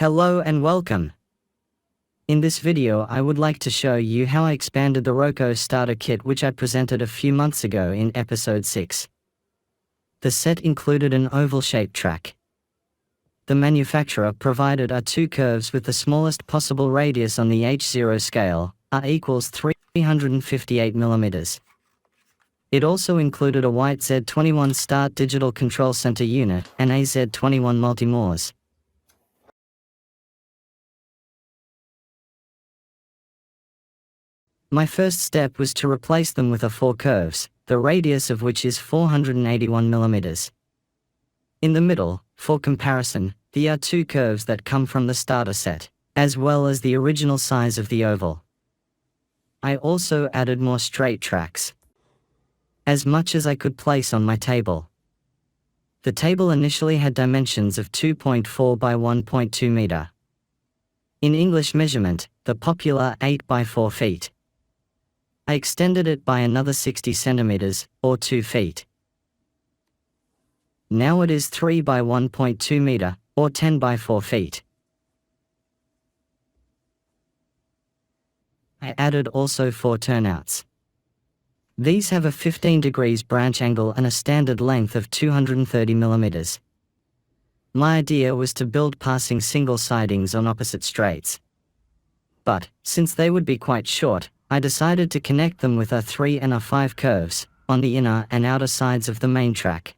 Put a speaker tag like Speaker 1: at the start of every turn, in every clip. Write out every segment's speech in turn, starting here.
Speaker 1: Hello and welcome. In this video I would like to show you how I expanded the Roco starter kit which I presented a few months ago in episode 6. The set included an oval-shaped track. The manufacturer provided are two curves with the smallest possible radius on the H0 scale, R equals 358 mm. It also included a white Z21 Start Digital Control Center unit and a Z21 WLANMAUS. My first step was to replace them with four curves, the radius of which is 481 mm. In the middle, for comparison, there are two curves that come from the starter set, as well as the original size of the oval. I also added more straight tracks, as much as I could place on my table. The table initially had dimensions of 2.4 by 1.2 meter. In English measurement, the popular 8 by 4 feet. I extended it by another 60 centimeters, or 2 feet. Now it is 3 by 1.2 meter, or 10 by 4 feet. I added also 4 turnouts. These have a 15 degrees branch angle and a standard length of 230 millimeters. My idea was to build passing single sidings on opposite straights. But, since they would be quite short, I decided to connect them with A3 and A5 curves, on the inner and outer sides of the main track.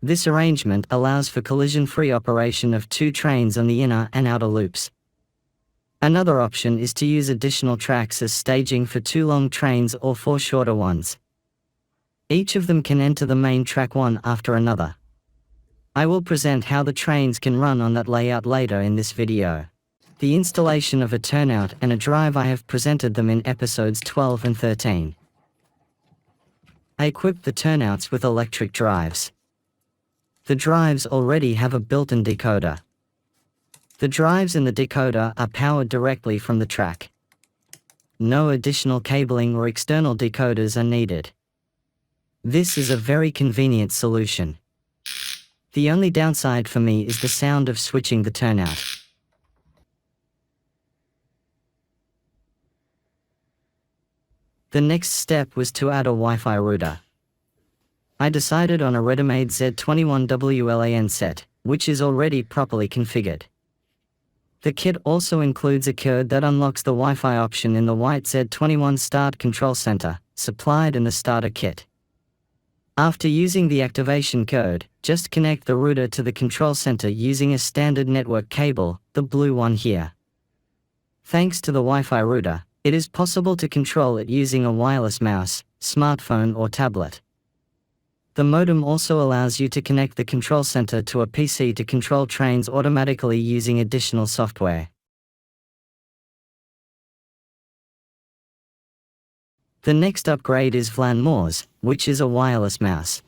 Speaker 1: This arrangement allows for collision-free operation of two trains on the inner and outer loops. Another option is to use additional tracks as staging for two long trains or four shorter ones. Each of them can enter the main track one after another. I will present how the trains can run on that layout later in this video. The installation of a turnout and a drive I have presented them in episodes 12 and 13. I equipped the turnouts with electric drives. The drives already have a built-in decoder. The drives and the decoder are powered directly from the track. No additional cabling or external decoders are needed. This is a very convenient solution. The only downside for me is the sound of switching the turnout. The next step was to add a Wi-Fi router. I decided on a ready-made Z21 WLAN set, which is already properly configured. The kit also includes a code that unlocks the Wi-Fi option in the white Z21 Start Control Center, supplied in the starter kit. After using the activation code, just connect the router to the control center using a standard network cable, the blue one here. Thanks to the Wi-Fi router, it is possible to control it using a wireless mouse, smartphone or tablet. The modem also allows you to connect the control center to a PC to control trains automatically using additional software. The next upgrade is VLAN Mouse, which is a wireless mouse.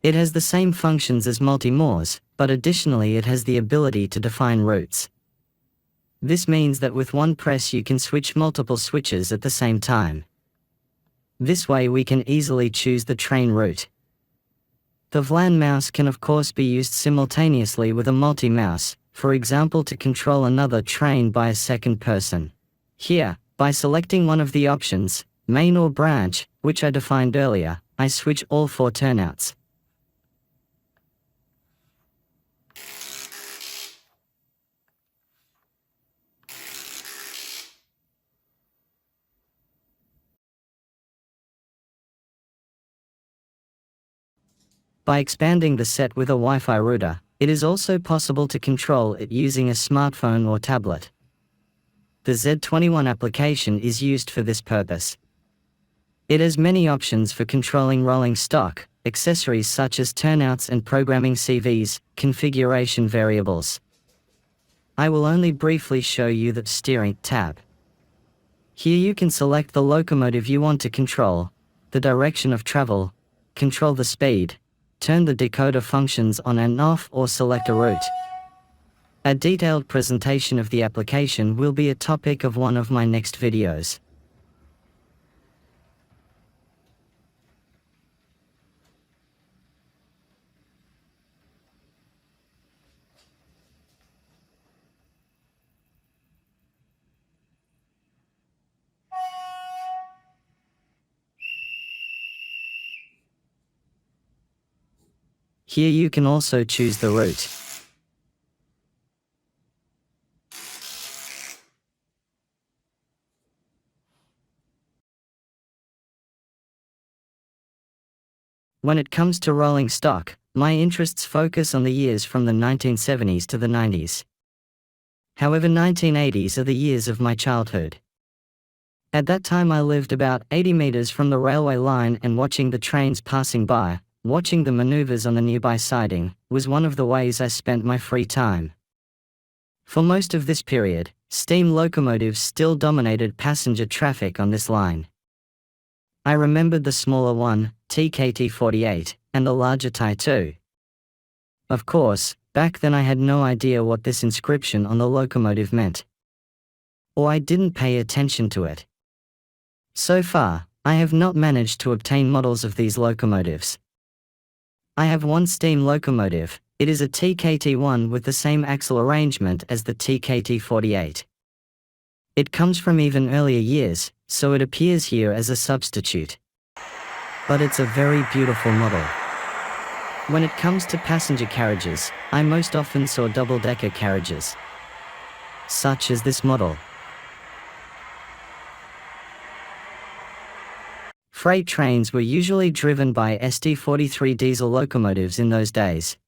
Speaker 1: It has the same functions as multi-mouse, but additionally it has the ability to define routes. This means that with one press you can switch multiple switches at the same time. This way we can easily choose the train route. The VLAN mouse can of course be used simultaneously with a multi-mouse, for example to control another train by a second person. Here, by selecting one of the options, main or branch, which I defined earlier, I switch all four turnouts. By expanding the set with a Wi-Fi router, it is also possible to control it using a smartphone or tablet. The Z21 application is used for this purpose. It has many options for controlling rolling stock, accessories such as turnouts and programming CVs, configuration variables. I will only briefly show you the steering tab. Here you can select the locomotive you want to control, the direction of travel, control the speed, turn the decoder functions on and off or select a route. A detailed presentation of the application will be a topic of one of my next videos. Here you can also choose the route. When it comes to rolling stock, my interests focus on the years from the 1970s to the 90s. However, 1980s are the years of my childhood. At that time I lived about 80 meters from the railway line, and watching the trains passing by, watching the maneuvers on the nearby siding, was one of the ways I spent my free time. For most of this period, steam locomotives still dominated passenger traffic on this line. I remembered the smaller one, TKT-48, and the larger Tai-2. Of course, back then I had no idea what this inscription on the locomotive meant. Or I didn't pay attention to it. So far, I have not managed to obtain models of these locomotives. I have one steam locomotive. It is a TKT-1 with the same axle arrangement as the TKT-48. It comes from even earlier years, so it appears here as a substitute. But it's a very beautiful model. When it comes to passenger carriages, I most often saw double-decker carriages, such as this model. Freight trains were usually driven by ST-43 diesel locomotives in those days.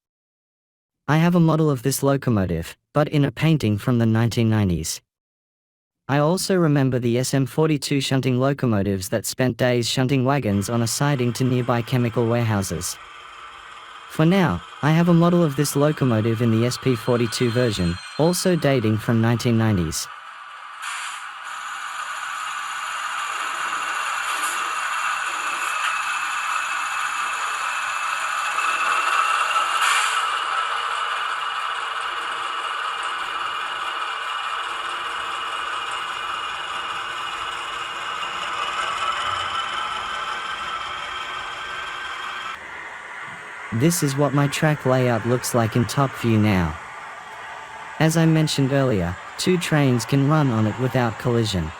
Speaker 1: I have a model of this locomotive, but in a painting from the 1990s. I also remember the SM-42 shunting locomotives that spent days shunting wagons on a siding to nearby chemical warehouses. For now, I have a model of this locomotive in the SP-42 version, also dating from 1990s. This is what my track layout looks like in top view now. As I mentioned earlier, 2 trains can run on it without collision.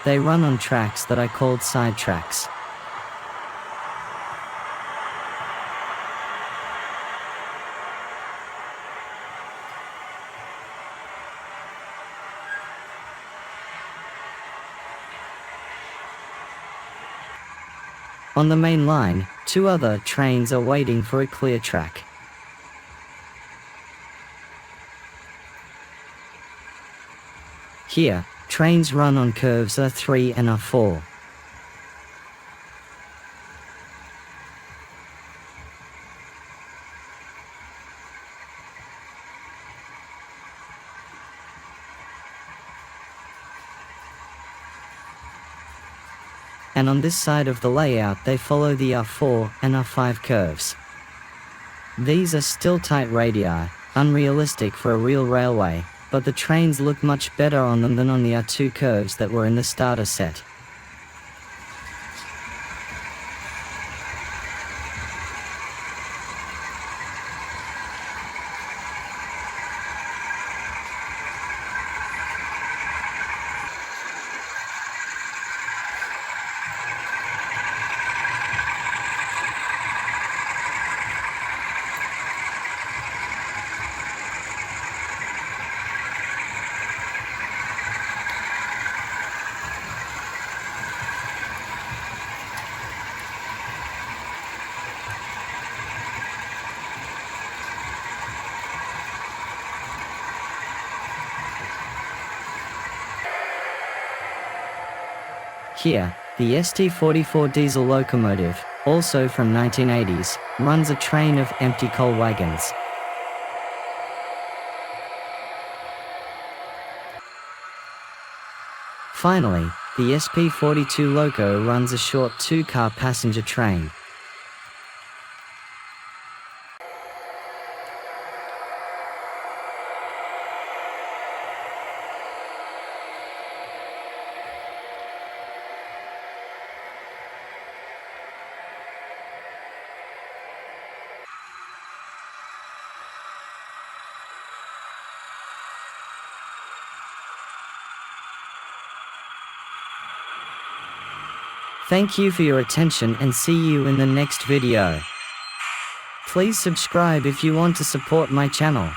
Speaker 1: They run on tracks that I called side tracks. On the main line, 2 other trains are waiting for a clear track. Here, trains run on curves R3 and R4. And on this side of the layout they follow the R4 and R5 curves. These are still tight radii, unrealistic for a real railway, but the trains look much better on them than on the R2 curves that were in the starter set. Here, the ST-44 diesel locomotive, also from 1980s, runs a train of empty coal wagons. Finally, the SP-42 loco runs a short 2-car passenger train. Thank you for your attention and see you in the next video. Please subscribe if you want to support my channel.